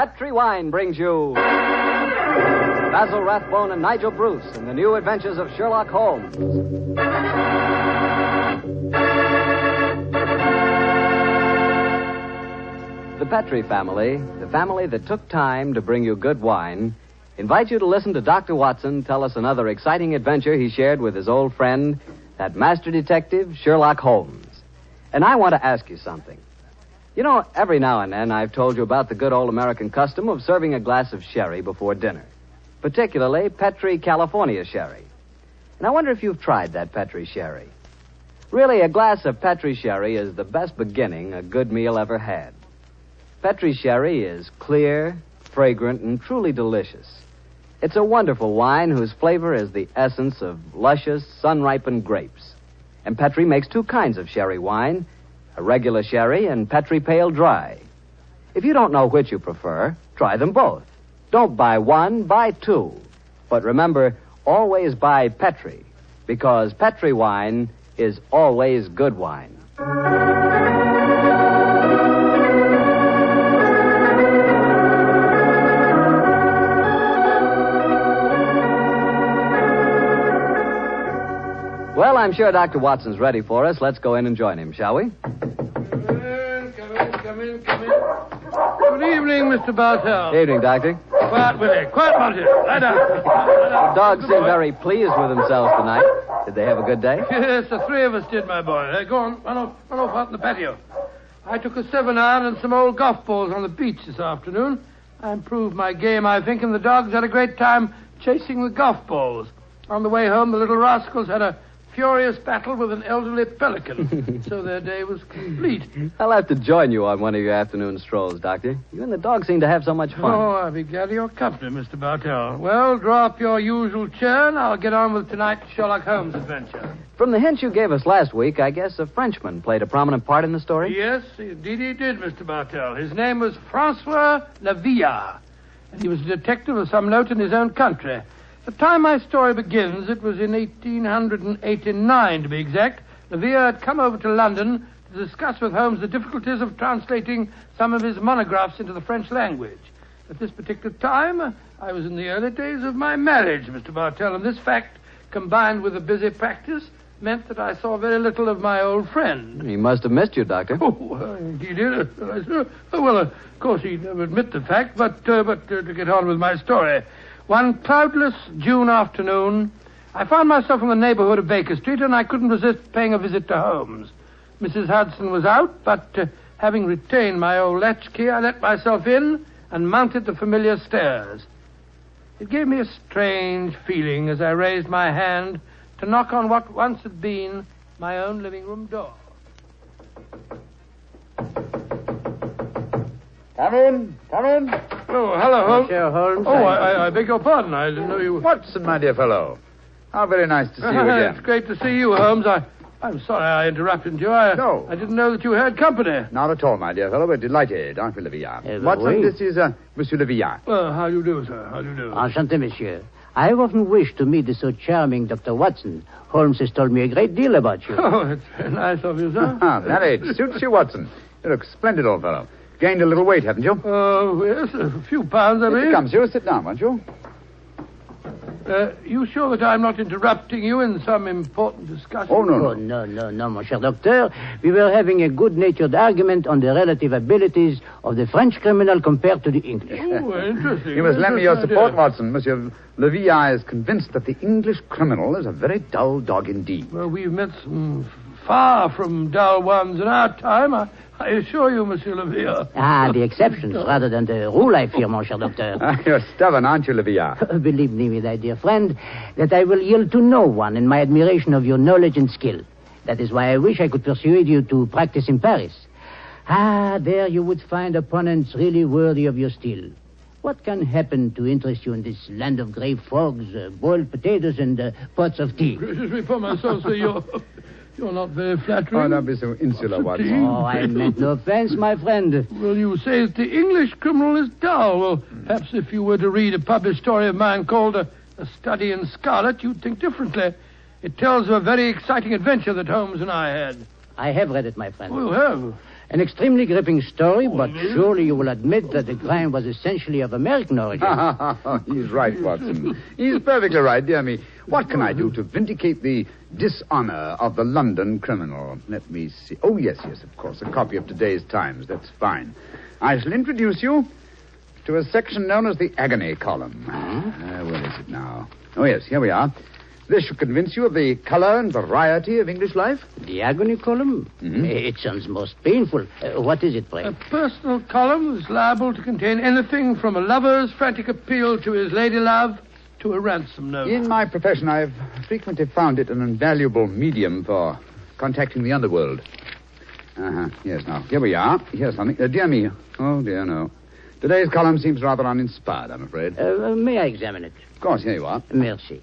Petri Wine brings you Basil Rathbone and Nigel Bruce in the new adventures of Sherlock Holmes. The Petri family, the family that took time to bring you good wine, invite you to listen to Dr. Watson tell us another exciting adventure he shared with his old friend, that master detective, Sherlock Holmes. And I want to ask you something. You know, every now and then I've told you about the good old American custom of serving a glass of sherry before dinner, particularly Petri California sherry. And I wonder if you've tried that Petri sherry. Really, a glass of Petri sherry is the best beginning a good meal ever had. Petri sherry is clear, fragrant, and truly delicious. It's a wonderful wine whose flavor is the essence of luscious, sun-ripened grapes. And Petri makes two kinds of sherry wine, a regular sherry and Petri Pale Dry. If you don't know which you prefer, try them both. Don't buy one, buy two. But remember, always buy Petri, because Petri wine is always good wine. Well, I'm sure Dr. Watson's ready for us. Let's go in and join him, shall we? Come in. Good evening, Mr. Bartell. Evening, Doctor. Quiet, Willie. Quiet, Monty. Lie down. The dogs seem very pleased with themselves tonight. Did they have a good day? Yes, the three of us did, my boy. Go on. Run off out in the patio. I took a 7-iron and some old golf balls on the beach this afternoon. I improved my game, I think, and the dogs had a great time chasing the golf balls. On the way home, the little rascals had a furious battle with an elderly pelican, so their day was complete. I'll have to join you on one of your afternoon strolls, Doctor. You and the dog seem to have so much fun. Oh, I'll be glad of your company, Mr. Bartell. Well, draw up your usual chair, and I'll get on with tonight's Sherlock Holmes adventure. From the hint you gave us last week, I guess a Frenchman played a prominent part in the story? Yes, indeed he did, Mr. Bartell. His name was Francois Lavillard, and he was a detective of some note in his own country. The time my story begins, it was in 1889, to be exact. Lavillard had come over to London to discuss with Holmes the difficulties of translating some of his monographs into the French language. At this particular time, I was in the early days of my marriage, Mr. Bartell, and this fact, combined with a busy practice, meant that I saw very little of my old friend. He must have missed you, Doctor. Oh, he did. Well, of course, he'd never admit the fact, but to get on with my story. One cloudless June afternoon, I found myself in the neighborhood of Baker Street, and I couldn't resist paying a visit to Holmes. Mrs. Hudson was out, but having retained my old latchkey, I let myself in and mounted the familiar stairs. It gave me a strange feeling as I raised my hand to knock on what once had been my own living room door. Come in. Oh, hello, Holmes. Monsieur Holmes. Oh, I beg your pardon. I didn't know you... Watson, my dear fellow. How very nice to see you again. It's great to see you, Holmes. I'm sorry I interrupted you. No. I didn't know that you had company. Not at all, my dear fellow. We're delighted, aren't we, Lavillard? Watson, oui. this is Monsieur Lavillard. How do you do, sir? How do you do? Enchanté, monsieur. I have often wished to meet the so charming Dr. Watson. Holmes has told me a great deal about you. Oh, it's very nice of you, sir. That it suits you, Watson. You look splendid, old fellow. Gained a little weight, haven't you? Yes, a few pounds, I mean. Here comes you. Sit down, won't you? You sure that I'm not interrupting you in some important discussion? Oh, no. Oh, no, mon cher docteur. We were having a good-natured argument on the relative abilities of the French criminal compared to the English. Oh, interesting. You must lend me your support, Watson. Monsieur Lavillard is convinced that the English criminal is a very dull dog indeed. Well, we've met some far from dull ones in our time. I assure you, Monsieur Lavillard. The exceptions rather than the rule, I fear, mon cher docteur. You're stubborn, aren't you, Lavillard? Believe me, my dear friend, that I will yield to no one in my admiration of your knowledge and skill. That is why I wish I could persuade you to practice in Paris. There you would find opponents really worthy of your steel. What can happen to interest you in this land of gray fogs, boiled potatoes, and pots of tea? Gracious me for my soul, sir, you're not very flattering. Oh, don't be so insular, Watson. Oh, I meant no offense, my friend. Well, you say that the English criminal is dull. Well, perhaps if you were to read a published story of mine called A Study in Scarlet, you'd think differently. It tells of a very exciting adventure that Holmes and I had. I have read it, my friend. Oh, you have? An extremely gripping story, but surely you will admit that the crime was essentially of American origin. He's right, Watson. He's perfectly right, dear me. What can I do to vindicate the dishonor of the London criminal? Let me see. Oh, yes, of course. A copy of today's Times. That's fine. I shall introduce you to a section known as the agony column. Where is it now? Oh, yes, here we are. This should convince you of the color and variety of English life. The agony column? Mm-hmm. It sounds most painful. What is it, pray? A personal column is liable to contain anything from a lover's frantic appeal to his lady love to a ransom note. In my profession, I've frequently found it an invaluable medium for contacting the underworld. Yes, now, here we are. Here's something. Dear me. Oh, dear, no. Today's column seems rather uninspired, I'm afraid. May I examine it? Of course, here you are. Merci.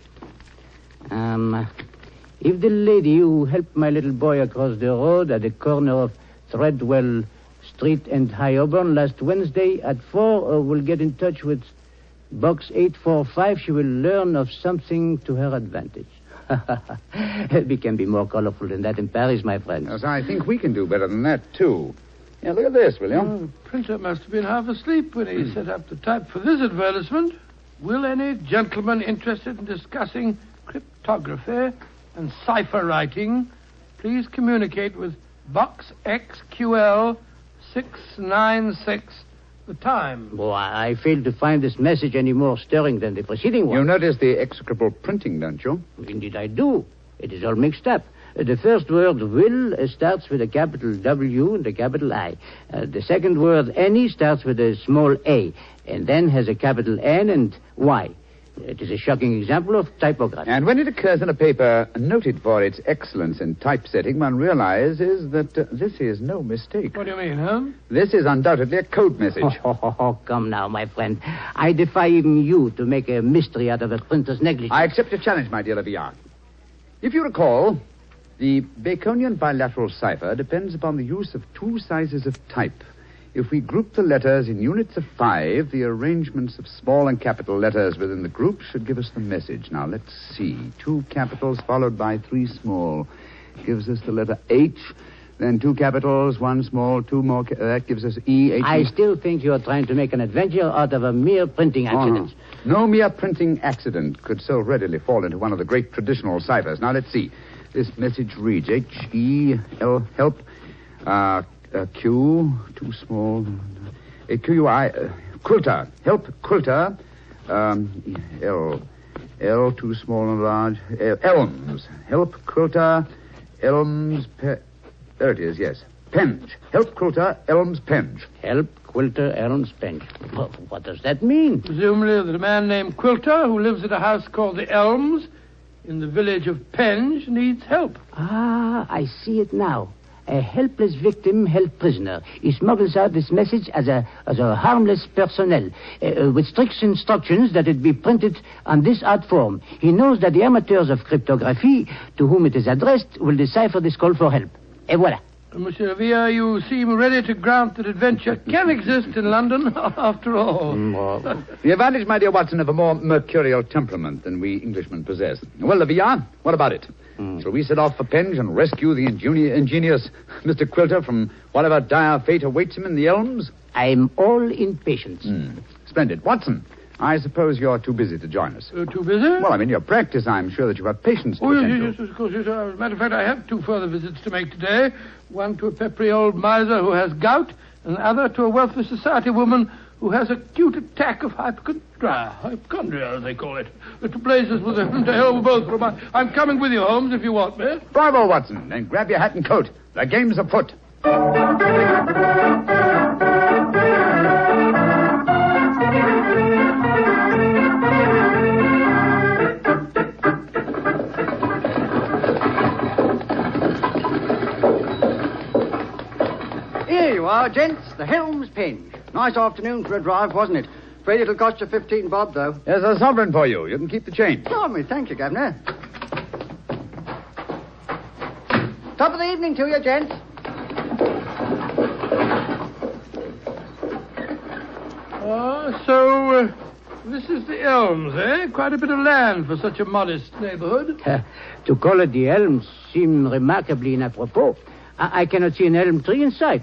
If the lady who helped my little boy across the road at the corner of Threadwell Street and High Auburn last Wednesday at 4 will get in touch with Box 845, she will learn of something to her advantage. We can be more colorful than that in Paris, my friend. Yes, I think we can do better than that, too. Yeah, look at this, will you? The printer must have been half asleep when he set up the type for this advertisement. Will any gentleman interested in discussing cryptography and cipher writing please communicate with Box XQL 696, The Time? Oh, I fail to find this message any more stirring than the preceding one. You notice the execrable printing, don't you? Indeed I do. It is all mixed up. The first word, will, starts with a capital W and a capital I. The second word, any, starts with a small a, and then has a capital N and Y. It is a shocking example of typography. And when it occurs in a paper noted for its excellence in typesetting, one realizes that this is no mistake. What do you mean, huh? This is undoubtedly a code message. Come now, my friend. I defy even you to make a mystery out of a printer's negligence. I accept your challenge, my dear Lavillard. If you recall, the Baconian bilateral cipher depends upon the use of two sizes of type. If we group the letters in units of 5, the arrangements of small and capital letters within the group should give us the message. Now, let's see. 2 capitals followed by 3 small gives us the letter H. Then 2 capitals, 1 small, 2 more. That gives us E, H. I still think you are trying to make an adventure out of a mere printing accident. No mere printing accident could so readily fall into one of the great traditional ciphers. Now, let's see. This message reads H-E-L, help, Q, too small, Q-U-I, quilter, help, quilter, L, too small and large, elms, help, quilter, elms, there it is, yes, penge, help, quilter, elms, penge. Help, quilter, elms, penge. What does that mean? Presumably that a man named Quilter, who lives at a house called the Elms, in the village of Penge, needs help. I see it now. A helpless victim held prisoner. He smuggles out this message as a harmless personnel, with strict instructions that it be printed on this art form. He knows that the amateurs of cryptography, to whom it is addressed, will decipher this call for help. Et voilà. Monsieur Lavia, you seem ready to grant that adventure can exist in London, after all. The advantage, my dear Watson, of a more mercurial temperament than we Englishmen possess. Well, Lavia, what about it? Shall we set off for Penge and rescue the ingenious Mr. Quilter from whatever dire fate awaits him in the elms? I'm all impatience. Splendid. Watson, I suppose you're too busy to join us. Too busy? Well, in your practice, I'm sure that you have patience to attend yes, of course, yes. As a matter of fact, I have 2 further visits to make today. One to a peppery old miser who has gout, and the other to a wealthy society woman who has acute attack of hypochondria, as they call it. To blazes with them, to hell with both of them. I'm coming with you, Holmes, if you want me. Bravo, Watson. Then grab your hat and coat. The game's afoot. Here you are, gents. The Helms Penge. Nice afternoon for a drive, wasn't it? Afraid it'll cost you 15 bob, though. There's a sovereign for you. You can keep the change. Blimey, thank you, Governor. Top of the evening to you, gents. So this is the Elms, eh? Quite a bit of land for such a modest neighborhood. To call it the Elms seems remarkably inapropos. I cannot see an elm tree in sight.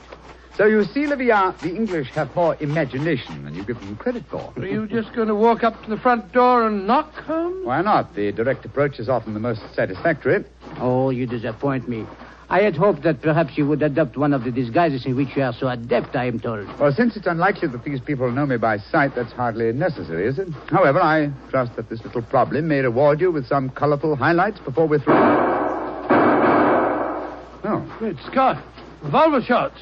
So you see, Olivia, the English have more imagination than you give them credit for. Are you just going to walk up to the front door and knock, Holmes? Why not? The direct approach is often the most satisfactory. Oh, you disappoint me. I had hoped that perhaps you would adopt one of the disguises in which you are so adept, I am told. Well, since it's unlikely that these people know me by sight, that's hardly necessary, is it? However, I trust that this little problem may reward you with some colorful highlights before we're through. Oh. Great Scott. Revolver shots.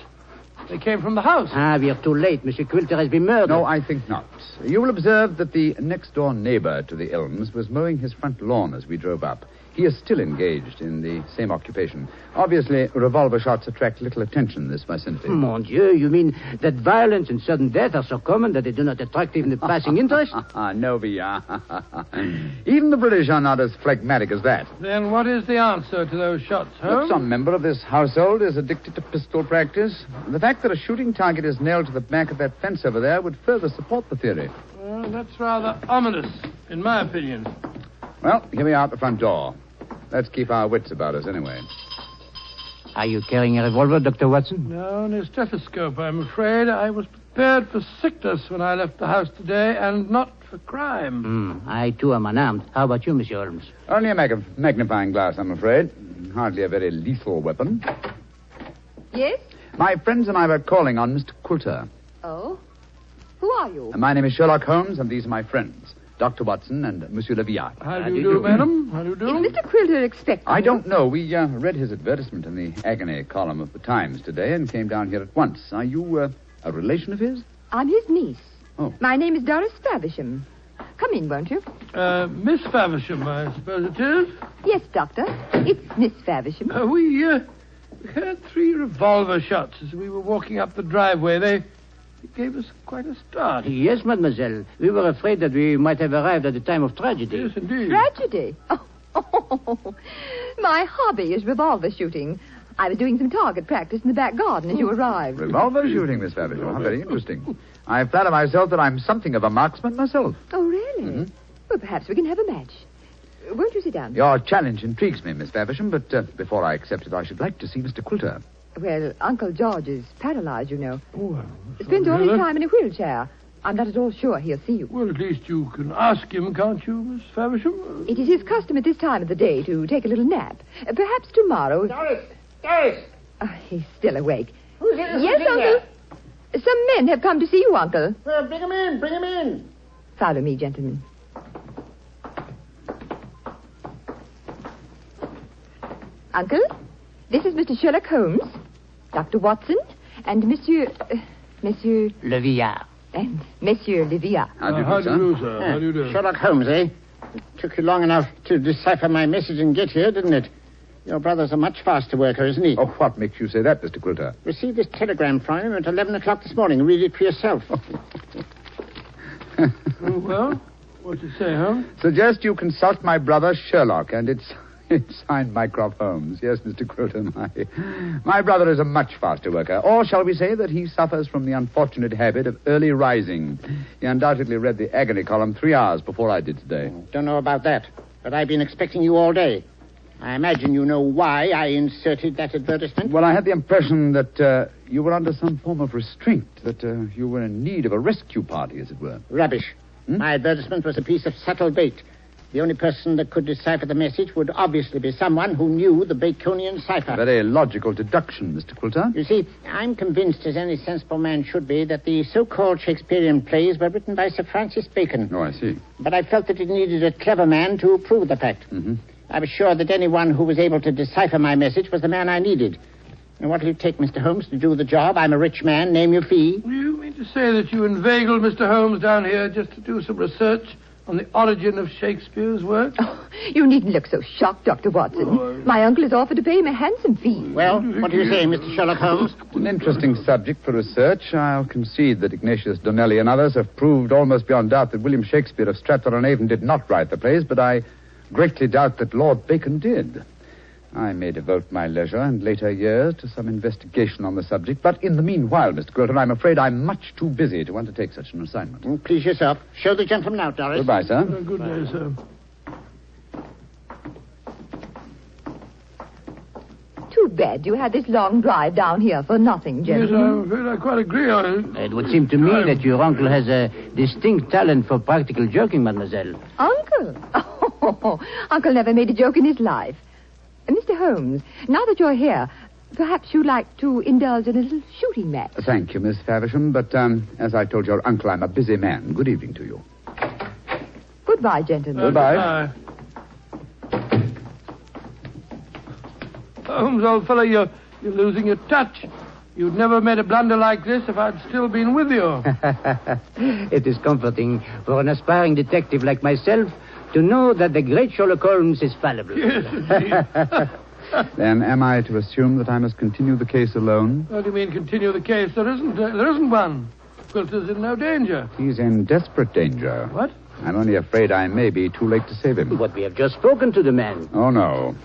They came from the house. We are too late. Monsieur Quilter has been murdered. No, I think not. You will observe that the next-door neighbor to the Elms was mowing his front lawn as we drove up. He is still engaged in the same occupation. Obviously, revolver shots attract little attention in this vicinity. Mon Dieu, you mean that violence and sudden death are so common that they do not attract even the passing interest? No, Villa. Even the British are not as phlegmatic as that. Then what is the answer to those shots, Look, Holmes? some member of this household is addicted to pistol practice. The fact that a shooting target is nailed to the back of that fence over there would further support the theory. Well, that's rather ominous, in my opinion. Well, here we are at the front door. Let's keep our wits about us anyway. Are you carrying a revolver, Dr. Watson? No, and a stethoscope, I'm afraid. I was prepared for sickness when I left the house today, and not for crime. I, too, am unarmed. How about you, Monsieur Holmes? Only a magnifying glass, I'm afraid. Hardly a very lethal weapon. Yes? My friends and I were calling on Mr. Quilter. Oh? Who are you? My name is Sherlock Holmes, and these are my friends, Dr. Watson and Monsieur Leviat. How do you do, madam? How do you do? Is Mr. Quilter expecting I you? don't know. We read his advertisement in the agony column of the Times today and came down here at once. Are you a relation of his? I'm his niece. Oh. My name is Doris Faversham. Come in, won't you? Miss Faversham, I suppose it is. Yes, Doctor. It's Miss Faversham. We heard 3 revolver shots as we were walking up the driveway. They gave us quite a start. Yes, mademoiselle. We were afraid that we might have arrived at the time of tragedy. Yes, indeed. Tragedy? Oh. My hobby is revolver shooting. I was doing some target practice in the back garden as you arrived. Revolver shooting, Miss Faversham. How very interesting. I flatter myself that I'm something of a marksman myself. Oh, really? Mm-hmm. Well, perhaps we can have a match. Won't you sit down? Your challenge intrigues me, Miss Faversham, but before I accept it, I should like to see Mr. Quilter. Well, Uncle George is paralyzed, you know. Oh, Spends all his time in a wheelchair. I'm not at all sure he'll see you. Well, at least you can ask him, can't you, Miss Faversham? It is his custom at this time of the day to take a little nap. Perhaps tomorrow... Doris! he's still awake. Who's here? Yes, Uncle. Some men have come to see you, Uncle. Well, bring him in. Follow me, gentlemen. Uncle, this is Mr. Sherlock Holmes, Dr. Watson, and Monsieur Leviat. and Monsieur Leviat. How do you How do, do sir? you do, sir? How do you do? Sherlock Holmes, eh? It took you long enough to decipher my message and get here, didn't it? Your brother's a much faster worker, isn't he? Oh, what makes you say that, Mr. Quilter? Received this telegram from him at 11 o'clock this morning. Read it for yourself. Oh, well, what's it say, Holmes? Suggest you consult my brother Sherlock, and it's signed Mycroft Holmes. Yes, Mr. Quilter, my brother is a much faster worker. Or shall we say that he suffers from the unfortunate habit of early rising. He undoubtedly read the agony column 3 hours before I did today. Don't know about that, but I've been expecting you all day. I imagine you know why I inserted that advertisement. Well, I had the impression that you were under some form of restraint, that you were in need of a rescue party, as it were. Rubbish. My advertisement was a piece of subtle bait. The only person that could decipher the message would obviously be someone who knew the Baconian Cipher. Very logical deduction, Mr. Quilter. You see, I'm convinced, as any sensible man should be, that the so-called Shakespearean plays were written by Sir Francis Bacon. Oh, I see. But I felt that it needed a clever man to prove the fact. Mm-hmm. I was sure that anyone who was able to decipher my message was the man I needed. And what will it take, Mr. Holmes, to do the job? I'm a rich man. Name your fee. You mean to say that you inveigled Mr. Holmes down here just to do some research on the origin of Shakespeare's work? Oh, you needn't look so shocked, Dr. Watson. My uncle has offered to pay him a handsome fee. Well, what do you say, Mr. Sherlock Holmes? It's an interesting subject for research. I'll concede that Ignatius Donnelly and others have proved almost beyond doubt that William Shakespeare of Stratford-on-Avon did not write the plays, but I greatly doubt that Lord Bacon did. I may devote my leisure and later years to some investigation on the subject, but in the meanwhile, Mr. Quilter, I'm afraid I'm much too busy to undertake such an assignment. Please yourself. Show the gentleman out, Doris. Goodbye, sir. Good day, sir. Too bed you had this long drive down here for nothing, Yes, gentlemen. I'm afraid I quite agree on it. It would seem to me that your uncle has a distinct talent for practical joking, mademoiselle. Uncle? Oh, Uncle never made a joke in his life. Mr. Holmes, now that you're here, perhaps you'd like to indulge in a little shooting match. Thank you, Miss Faversham, but as I told your uncle, I'm a busy man. Good evening to you. Goodbye, gentlemen. Goodbye. Holmes, old fellow, you're losing your touch. You'd never made a blunder like this if I'd still been with you. It is comforting for an aspiring detective like myself to know that the great Sherlock Holmes is fallible. Yes, indeed. Then am I to assume that I must continue the case alone? What do you mean, continue the case? There isn't one. Quilter's in no danger. He's in desperate danger. What? I'm only afraid I may be too late to save him. But we have just spoken to the man. Oh, no.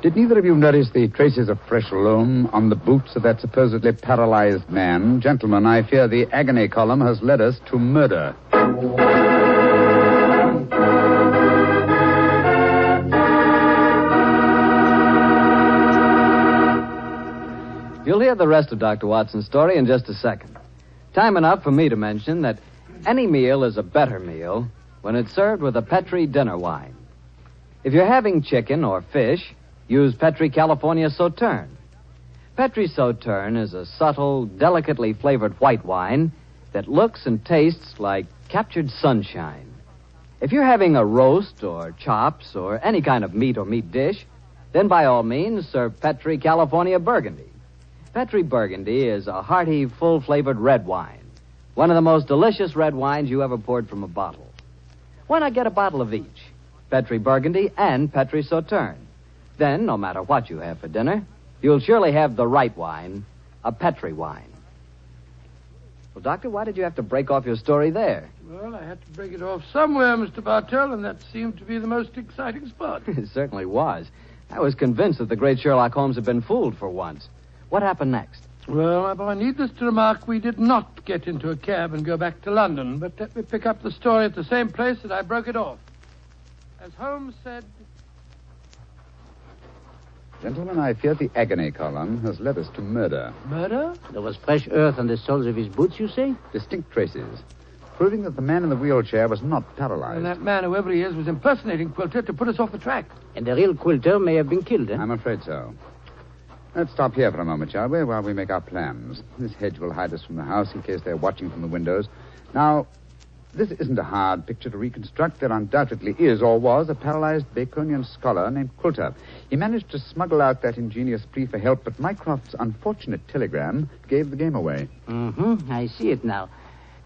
Did neither of you notice the traces of fresh loam on the boots of that supposedly paralyzed man? Gentlemen, I fear the agony column has led us to murder. You'll hear the rest of Dr. Watson's story in just a second. Time enough for me to mention that any meal is a better meal when it's served with a Petri dinner wine. If you're having chicken or fish, use Petri California Sauterne. Petri Sauterne is a subtle, delicately flavored white wine that looks and tastes like captured sunshine. If you're having a roast or chops or any kind of meat or meat dish, then by all means serve Petri California Burgundy. Petri Burgundy is a hearty, full-flavored red wine. One of the most delicious red wines you ever poured from a bottle. Why not get a bottle of each? Petri Burgundy and Petri Sauterne. Then, no matter what you have for dinner, you'll surely have the right wine, a Petri wine. Well, Doctor, why did you have to break off your story there? Well, I had to break it off somewhere, Mr. Bartell, and that seemed to be the most exciting spot. It certainly was. I was convinced that the great Sherlock Holmes had been fooled for once. What happened next? Well, my boy, needless to remark, we did not get into a cab and go back to London, but let me pick up the story at the same place that I broke it off. As Holmes said... Gentlemen, I fear the agony column has led us to murder. Murder? There was fresh earth on the soles of his boots, you say? Distinct traces, proving that the man in the wheelchair was not paralyzed. And that man, whoever he is, was impersonating Quilter to put us off the track. And the real Quilter may have been killed, eh? I'm afraid so. Let's stop here for a moment, shall we, while we make our plans. This hedge will hide us from the house in case they're watching from the windows. Now, this isn't a hard picture to reconstruct. There undoubtedly is, or was, a paralyzed Baconian scholar named Quilter. He managed to smuggle out that ingenious plea for help, but Mycroft's unfortunate telegram gave the game away. Mm-hmm. I see it now.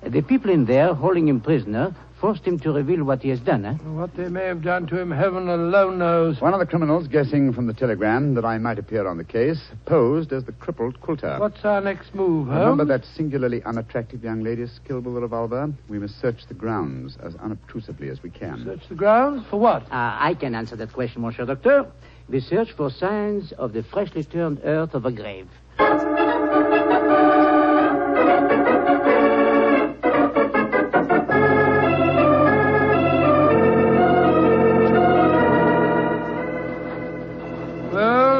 The people in there, holding him prisoner, forced him to reveal what he has done, eh? What they may have done to him, heaven alone knows. One of the criminals, guessing from the telegram that I might appear on the case, posed as the crippled Quilter. What's our next move, Holmes? Remember that singularly unattractive young lady skilled with a revolver? We must search the grounds as unobtrusively as we can. Search the grounds? For what? I can answer that question, Monsieur Docteur. We search for signs of the freshly turned earth of a grave.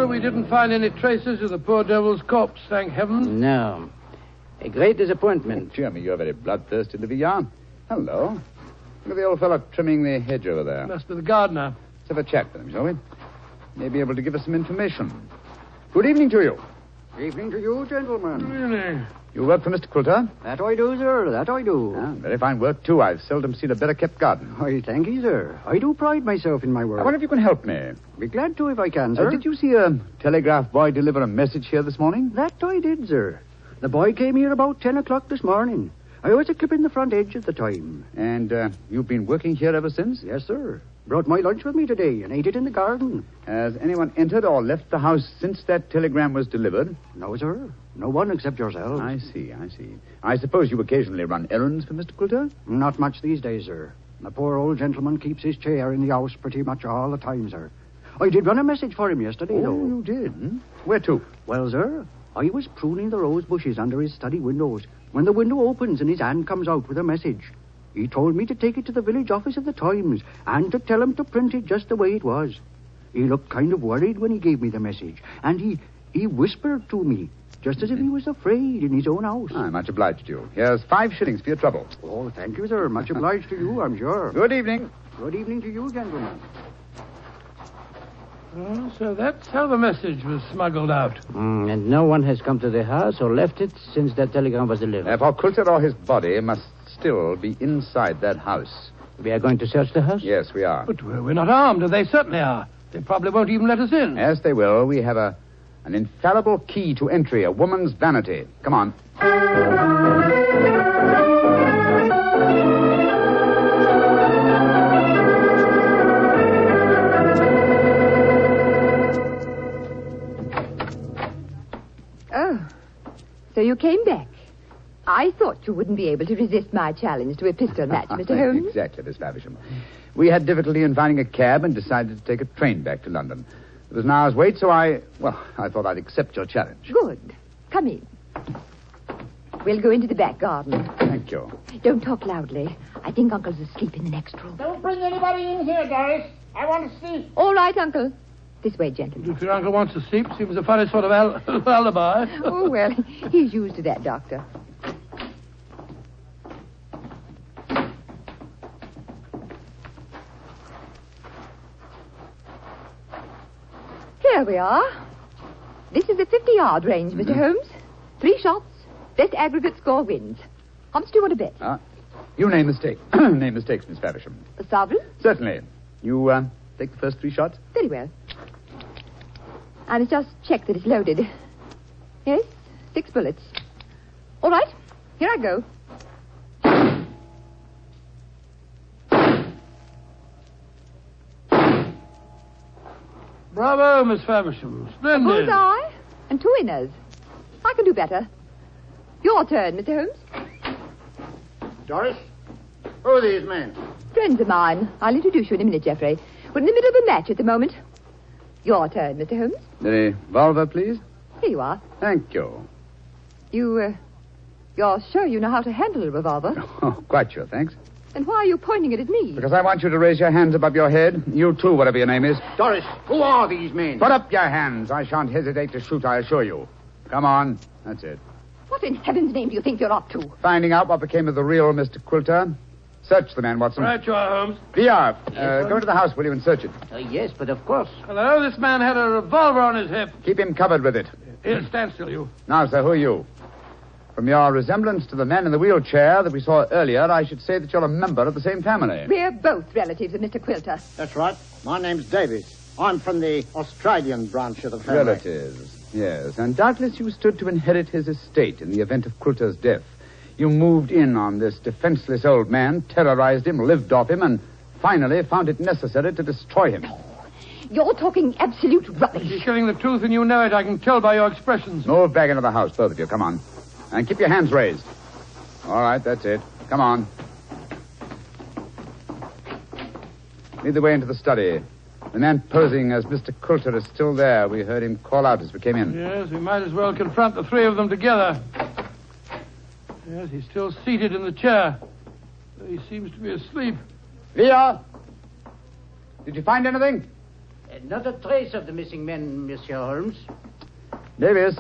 We didn't find any traces of the poor devil's corpse, thank heaven. No. A great disappointment. Cheer me, you're very bloodthirsty, Livia. Hello. Look at the old fellow trimming the hedge over there. Must be the gardener. Let's have a chat with him, shall we? May be able to give us some information. Good evening to you. Evening to you, gentlemen. Really? You work for Mr. Quilter? That I do, sir. That I do. Ah, very fine work, too. I've seldom seen a better-kept garden. I thank you, sir. I do pride myself in my work. I wonder if you can help me. Be glad to if I can, sir. Did you see a telegraph boy deliver a message here this morning? That I did, sir. The boy came here about 10 o'clock this morning. I was a clipping the front edge at the time. And you've been working here ever since? Yes, sir. Brought my lunch with me today and ate it in the garden. Has anyone entered or left the house since that telegram was delivered? No, sir. No one except yourself. I see. I suppose you occasionally run errands for Mr. Quilter? Not much these days, sir. The poor old gentleman keeps his chair in the house pretty much all the time, sir. I did run a message for him yesterday, though. Oh, you did? Where to? Well, sir, I was pruning the rose bushes under his study windows when the window opens and his hand comes out with a message. He told me to take it to the village office of the Times and to tell him to print it just the way it was. He looked kind of worried when he gave me the message, and he He whispered to me, just as if he was afraid in his own house. I'm much obliged to you. Here's 5 shillings for your trouble. Oh, thank you, sir. Much obliged to you, I'm sure. Good evening. Good evening to you, gentlemen. Oh, so that's how the message was smuggled out. And no one has come to the house or left it since that telegram was delivered. Therefore, Coulter or his body must still be inside that house. We are going to search the house? Yes, we are. But we're not armed, and they certainly are. They probably won't even let us in. Yes, they will. We have an infallible key to entry, a woman's vanity. Come on. Oh, so you came back. I thought you wouldn't be able to resist my challenge to a pistol match, Mr. Holmes. Exactly, Miss Faversham. We had difficulty in finding a cab and decided to take a train back to London. It was an hour's wait, so I thought I'd accept your challenge. Good. Come in. We'll go into the back garden. Thank you. Don't talk loudly. I think Uncle's asleep in the next room. Don't bring anybody in here, Doris. I want to see. All right, Uncle. This way, gentlemen. If your uncle wants to sleep, seems a funny sort of alibi. Oh, well, he's used to that, Doctor. Here we are. This is the 50-yard range, Mr. Holmes. 3 shots. Best aggregate score wins. How much do you want to bet? You name the stake. Name the stakes, Miss Faversham. A sovereign? Certainly. You take the first 3 shots? Very well. I must just check that it's loaded. Yes, 6 bullets. All right, here I go. Bravo, Miss Faversham. Splendid. A bullseye and 2 winners. I can do better. Your turn, Mr. Holmes. Doris, who are these men? Friends of mine. I'll introduce you in a minute, Geoffrey. We're in the middle of a match at the moment. Your turn, Mr. Holmes. The revolver, please. Here you are. Thank you. You're sure you know how to handle a revolver? Oh, quite sure, thanks. Then why are you pointing it at me? Because I want you to raise your hands above your head. You too, whatever your name is. Doris, who are these men? Put up your hands. I shan't hesitate to shoot, I assure you. Come on. That's it. What in heaven's name do you think you're up to? Finding out what became of the real Mr. Quilter. Search the man, Watson. Right you are, Holmes. VR, go into the house, will you, and search it. Yes, but of course. Hello, this man had a revolver on his hip. Keep him covered with it. Here, stand still, you. Now, sir, who are you? From your resemblance to the man in the wheelchair that we saw earlier, I should say that you're a member of the same family. We're both relatives of Mr. Quilter. That's right. My name's Davies. I'm from the Australian branch of the family. Relatives, yes. And doubtless you stood to inherit his estate in the event of Quilter's death. You moved in on this defenseless old man, terrorized him, lived off him, and finally found it necessary to destroy him. You're talking absolute rubbish. You're telling the truth and you know it. I can tell by your expressions. Move back into the house, both of you. Come on. And keep your hands raised. All right, that's it. Come on. Lead the way into the study. The man posing as Mr. Quilter is still there. We heard him call out as we came in. Yes, we might as well confront the 3 of them together. Yes, he's still seated in the chair. He seems to be asleep. Via! Did you find anything? Not a trace of the missing men, Monsieur Holmes. Davis,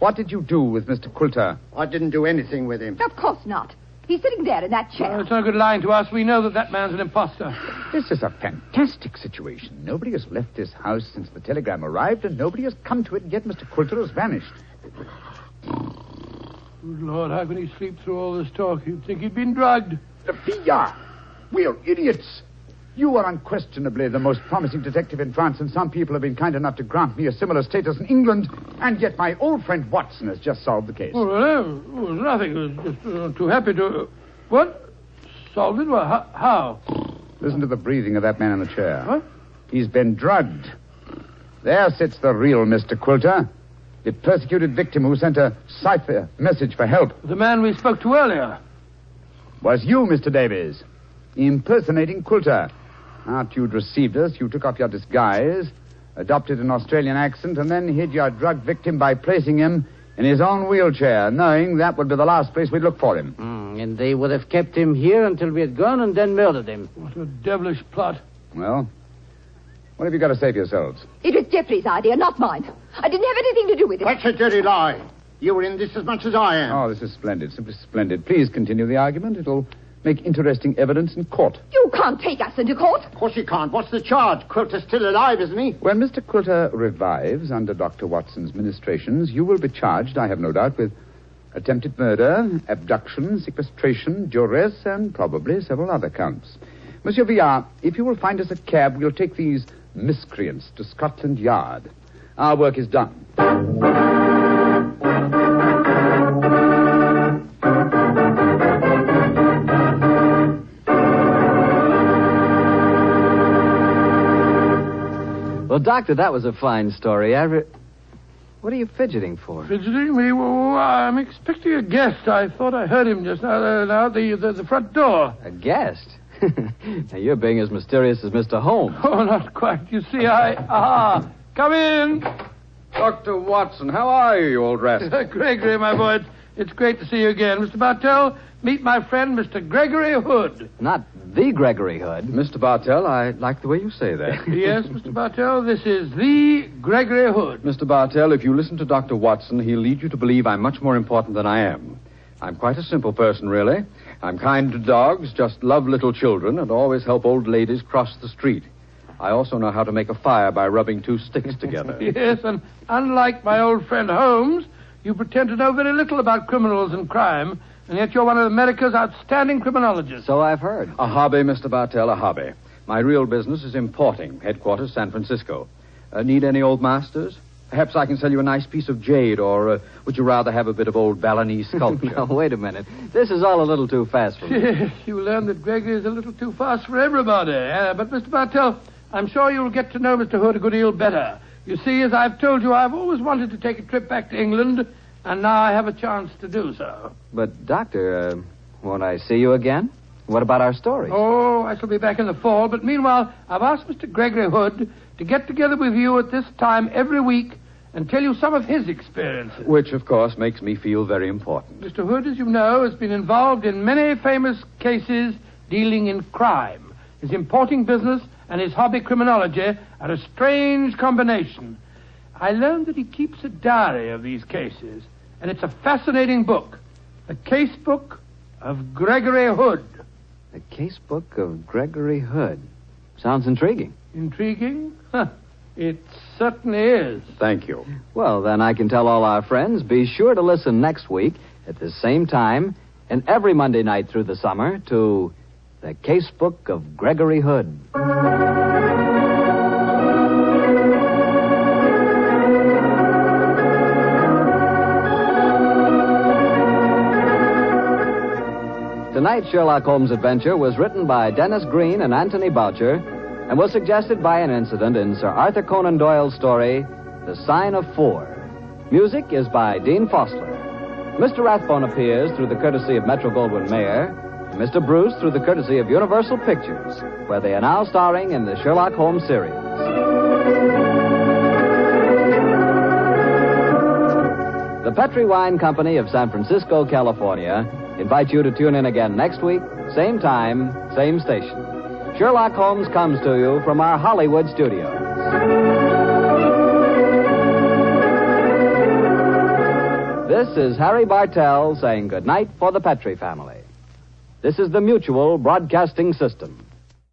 what did you do with Mr. Quilter? I didn't do anything with him. Of course not. He's sitting there in that chair. Well, it's no good lying to us. We know that man's an imposter. This is a fantastic situation. Nobody has left this house since the telegram arrived, and nobody has come to it, yet Mr. Quilter has vanished. Good Lord, how can he sleep through all this talk? You'd think he'd been drugged. Via! We're idiots. You are unquestionably the most promising detective in France, and some people have been kind enough to grant me a similar status in England, and yet my old friend Watson has just solved the case. Oh, well, it was nothing. It was just too happy to... What? Solved it? Well, how? Listen to the breathing of that man in the chair. What? He's been drugged. There sits the real Mr. Quilter, the persecuted victim who sent a cipher message for help. The man we spoke to earlier. Was you, Mr. Davies, impersonating Quilter. After you'd received us, you took off your disguise, adopted an Australian accent, and then hid your drug victim by placing him in his own wheelchair, knowing that would be the last place we'd look for him. And they would have kept him here until we had gone and then murdered him. What a devilish plot. Well, What have you got to say for yourselves? It was Geoffrey's idea, not mine. I didn't have anything to do with it. That's a dirty lie. You were in this as much as I am. Oh, this is splendid, simply splendid. Please continue the argument. It'll make interesting evidence in court. You can't take us into court. Of course you can't. What's the charge? Quilter's still alive, isn't he? When Mr. Quilter revives under Dr. Watson's ministrations, you will be charged, I have no doubt, with attempted murder, abduction, sequestration, duress, and probably several other counts. Monsieur Villard, if you will find us a cab, we'll take these miscreants to Scotland Yard. Our work is done. Well, Doctor, that was a fine story. What are you fidgeting for? Fidgeting me? Well, I'm expecting a guest. I thought I heard him just now, the front door. A guest? Now, you're being as mysterious as Mr. Holmes. Oh, not quite. You see, come in. Dr. Watson, how are you old rascal? Gregory, my boy, it's great to see you again. Mr. Bartell, meet my friend, Mr. Gregory Hood. Not the Gregory Hood. Mr. Bartell, I like the way you say that. Yes, Mr. Bartell, this is the Gregory Hood. Mr. Bartell, if you listen to Dr. Watson, he'll lead you to believe I'm much more important than I am. I'm quite a simple person, really. I'm kind to dogs, just love little children, and always help old ladies cross the street. I also know how to make a fire by rubbing two sticks together. Yes, and unlike my old friend Holmes, you pretend to know very little about criminals and crime, and yet you're one of America's outstanding criminologists. So I've heard. A hobby, Mr. Bartell, a hobby. My real business is importing, headquarters San Francisco. Need any old masters? Perhaps I can sell you a nice piece of jade, or would you rather have a bit of old Balinese sculpture? No, wait a minute. This is all a little too fast for me. Yes, you learn that Gregory is a little too fast for everybody. But, Mr. Bartell, I'm sure you'll get to know Mr. Hood a good deal better. You see, as I've told you, I've always wanted to take a trip back to England, and now I have a chance to do so. But, Doctor, won't I see you again? What about our story? Oh, I shall be back in the fall, but meanwhile, I've asked Mr. Gregory Hood to get together with you at this time every week and tell you some of his experiences. Which, of course, makes me feel very important. Mr. Hood, as you know, has been involved in many famous cases dealing in crime. His importing business and his hobby criminology are a strange combination. I learned that he keeps a diary of these cases, and it's a fascinating book. The case book of Gregory Hood. The case book of Gregory Hood. Sounds intriguing. Intriguing? Huh. It certainly is. Thank you. Well, then I can tell all our friends, be sure to listen next week at the same time and every Monday night through the summer to The Case Book of Gregory Hood. Tonight's Sherlock Holmes adventure was written by Dennis Green and Anthony Boucher and was suggested by an incident in Sir Arthur Conan Doyle's story, The Sign of Four. Music is by Dean Fossler. Mr. Rathbone appears through the courtesy of Metro-Goldwyn-Mayer, and Mr. Bruce through the courtesy of Universal Pictures, where they are now starring in the Sherlock Holmes series. The Petri Wine Company of San Francisco, California, invite you to tune in again next week, same time, same station. Sherlock Holmes comes to you from our Hollywood studios. This is Harry Bartell saying goodnight for the Petri family. This is the Mutual Broadcasting System.